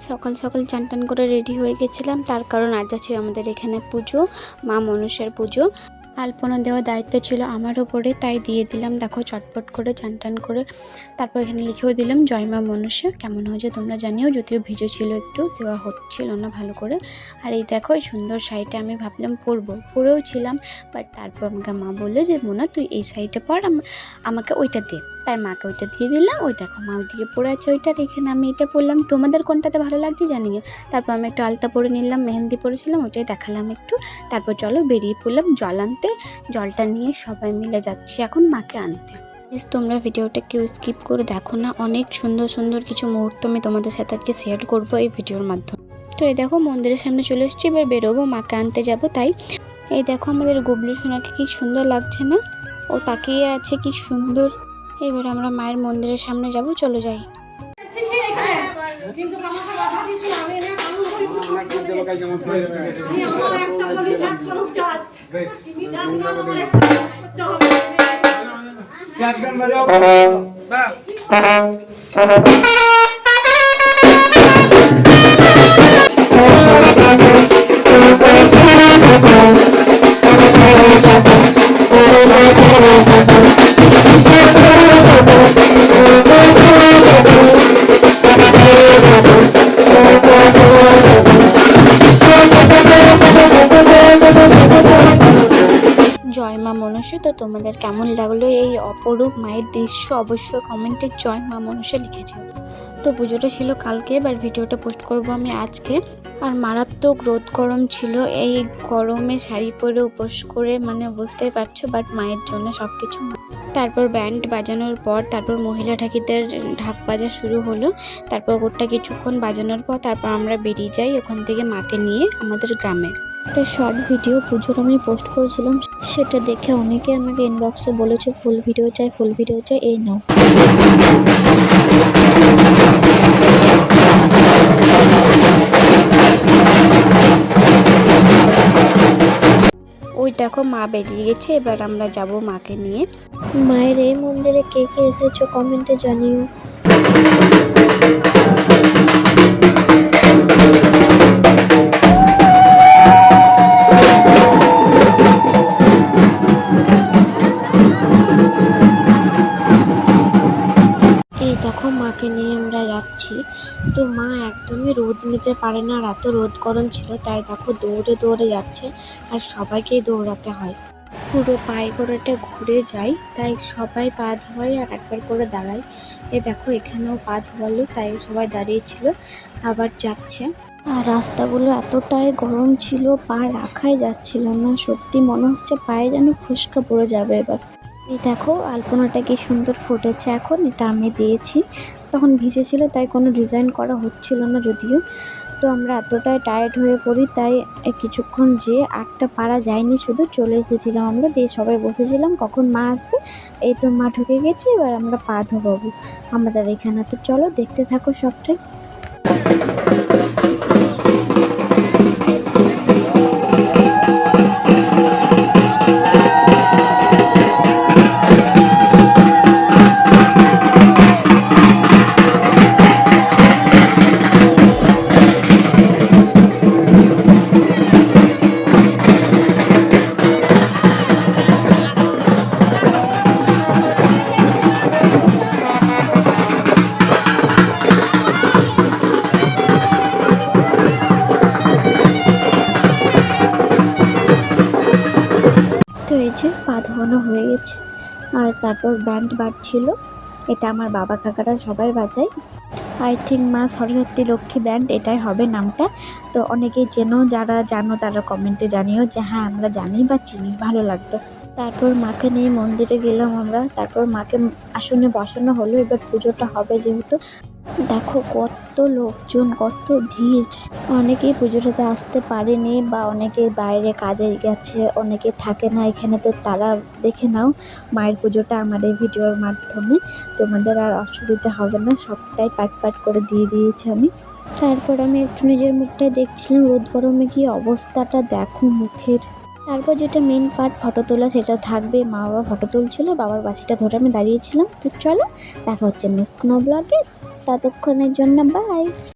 সকাল সকাল চান টান করে রেডি হয়ে গেছিলাম, তার কারণ আজ আছে আমাদের এখানে পুজো, মা মনসার পুজো। আলপনা দেওয়ার দায়িত্ব ছিল আমার ওপরে, তাই দিয়ে দিলাম। দেখো চটপট করে চান টান করে তারপর এখানে লিখেও দিলাম জয় মা মনসা। কেমন হয়েছে তোমরা জানিও, যদিও ভিজে ছিল, একটু দেওয়া হচ্ছিল না ভালো করে। আর এই দেখো এই সুন্দর শাড়িটা আমি ভাবলাম পরেও ছিলাম, বাট তারপর আমাকে মা বললো যে মোনা তুই এই শাড়িটা পর, আমাকে ওইটা দে। তাই মাকে ওইটা দিয়ে দিলাম। ওই দেখো মা ওইদিকে পরে আছে ওইটা, এখানে আমি এটা পরলাম। তোমাদের কোনটাতে ভালো লাগছে জানিও। তারপর আমি একটু আলতা পরে নিলাম, মেহেন্দি পরেছিলাম, ওইটাই দেখালাম একটু। তারপর চলো বেরিয়ে পড়লাম জল আনতে। জলটা নিয়ে সবাই মিলে যাচ্ছি এখন মাকে আনতে। প্লিজ তোমরা ভিডিওটা কেউ স্কিপ করে দেখো না, অনেক সুন্দর সুন্দর কিছু মুহূর্ত আমি তোমাদের সাথে আজকে শেয়ার করবো এই ভিডিওর মাধ্যমে। তো এই দেখো মন্দিরের সামনে চলে এসেছি, এবার বেরোবো, মাকে আনতে যাব। তাই এই দেখো আমাদের গুবলু সোনাকে কি সুন্দর লাগছে না, ও তাকিয়ে আছে কি সুন্দর। এবার আমরা মায়ের মন্দিরের সামনে যাব, চলে যাই। জয় মা মনসা। তো তোমাদের কেমন লাগলো এই অপরূপ মায়ের দৃশ্য অবশ্যই কমেন্টে জয় মা মনসা লিখেছে। তো পুজোটা ছিল কালকে, এবার ভিডিওটা পোস্ট করব আমি আজকে। আর মারাত্মক রোদ গরম ছিল, এই গরমে শাড়ি পরে উপোস করে মানে বুঝতেই পারছো, বাট মায়ের জন্য সব কিছু। তারপর ব্যান্ড বাজানোর পর তারপর মহিলা ঠাকুরদের ঢাক বাজা শুরু হলো। তারপর ওটা কিছুক্ষণ বাজানোর পর তারপর আমরা বেরিয়ে যাই ওখান থেকে মাকে নিয়ে আমাদের গ্রামে। একটা শর্ট ভিডিও পুজোর আমি পোস্ট করেছিলাম, সেটা দেখে অনেকে আমাকে ইনবক্সে বলেছে ফুল ভিডিও চাই, ফুল ভিডিও চাই, এই নাও। ওই দেখো মা বেরিয়ে গেছে, এবার আমরা যাব মাকে নিয়ে। মায়ের এই মন্দিরে কে কে এসেছো কমেন্টে জানিও। এই দেখো মাকে নিয়ে আমরা যাচ্ছি। তো মা একদমই রোদ নিতে পারে না, আর এত রোদ গরম ছিল, তাই দেখো দৌড়ে দৌড়ে যাচ্ছে, আর সবাইকেই দৌড়াতে হয়। পুরো পায়ে করেটা ঘুরে যায়, তাই সবাই পা ধোয়ায় আর একবার করে দাঁড়ায়। এ দেখো এখানেও পা ধোয়ালো, তাই সবাই দাঁড়িয়েছিল, আবার যাচ্ছে। আর রাস্তাগুলো এতটাই গরম ছিল, পা রাখাই যাচ্ছিল না, সত্যি মনে হচ্ছে পায়ে যেন ফুসকা পড়ে যাবে এবার। এই দেখো আলপনাটা কি সুন্দর ফুটেছে এখন, এটা আমি দিয়েছি, তখন ভিজেছিল তাই কোনো ডিজাইন করা হচ্ছিল না যদিও। তো আমরা এতটাই টায়ার্ড হয়ে পড়ি, তাই কিছুক্ষণ যেয়ে আটটা পারা যায়নি, শুধু চলে এসেছিলাম আমরা, দিয়ে সবাই বসেছিলাম কখন মা আসবে। এই তো মা ঢুকে গেছে, এবার আমরা পা ধোবো আমাদের এখানে। তো চলো দেখতে থাকো সবটাই। তো এই যে পা ধোয়ানো হয়ে গেছে, আর তারপর ব্যান্ড বাজছিল, এটা আমার বাবা কাকারা সবাই বাজায়। আই থিঙ্ক মা সরস্বতী লক্ষ্মী ব্যান্ড এটাই হবে নামটা। তো অনেকেই চেনো, যারা জানো তারা কমেন্টে জানিও যে হ্যাঁ আমরা জানি বা চিনি, ভালো লাগবে। তারপর মাকে নিয়ে মন্দিরে গেলাম আমরা, তারপর মাকে আসনে বসানো হলো, এবার পুজোটা হবে যেহেতু। দেখো কত লোকজন, কত ভিড়, অনেকেই পুজোটাতে আসতে পারেনি বা অনেকে বাইরে কাজে গেছে, অনেকে থাকে না এখানে। তো তারা দেখে নাও মায়ের পুজোটা আমার এই ভিডিওর মাধ্যমে, তোমাদের আর অসুবিধা হবে না, সবটাই পাট পাট করে দিয়ে দিয়েছি আমি। তারপর আমি একটু নিজের মুখটাই দেখছিলাম, রোদ গরমে কি অবস্থাটা দেখো মুখের। তারপর যেটা মেন পার্ট ফটো তোলা, সেটা থাকবে, মা বাবা ফটো তুলছিল, বাবার বাসিটা ধরে আমি দাঁড়িয়েছিলাম। তো চলো দেখা হচ্ছে নেক্সট কোনো ব্লগে, ততক্ষণের জন্য বাই।